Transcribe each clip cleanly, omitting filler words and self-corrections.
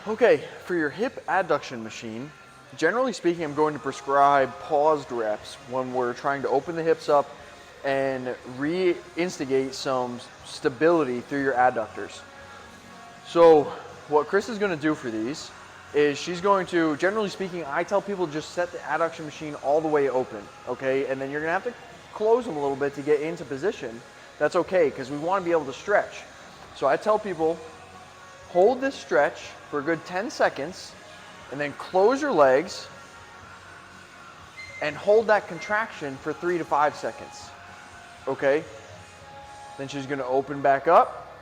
Okay, for your hip adduction machine, generally speaking, I'm going to prescribe paused reps when we're trying to open the hips up and reinstigate some stability through your adductors. So what Chris is going to do for these is she's going to, generally speaking, I tell people just set the adduction machine all the way open, okay? And then you're going to have to close them a little bit to get into position. That's okay, because we want to be able to stretch. So I tell people, hold this stretch for a good 10 seconds, and then close your legs and hold that contraction for 3 to 5 seconds, okay? Then she's going to open back up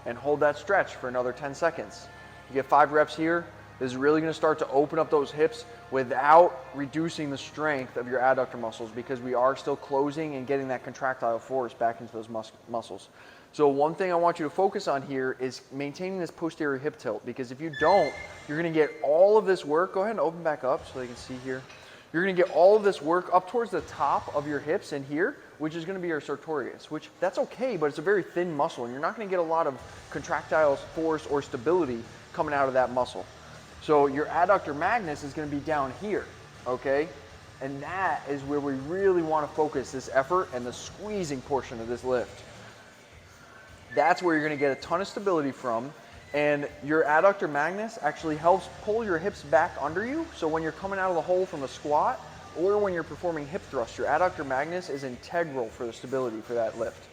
and hold that stretch for another 10 seconds. You get 5 reps here. This is really going to start to open up those hips without reducing the strength of your adductor muscles, because we are still closing and getting that contractile force back into those muscles. So one thing I want you to focus on here is maintaining this posterior hip tilt, because if you don't, you're going to get all of this work. Go ahead and open back up so they can see here. You're going to get all of this work up towards the top of your hips and here, which is going to be your sartorius, which that's okay, but it's a very thin muscle, and you're not going to get a lot of contractile force or stability coming out of that muscle. So your adductor magnus is going to be down here, okay? And that is where we really want to focus this effort and the squeezing portion of this lift. That's where you're going to get a ton of stability from, and your adductor magnus actually helps pull your hips back under you. So when you're coming out of the hole from a squat or when you're performing hip thrust, your adductor magnus is integral for the stability for that lift.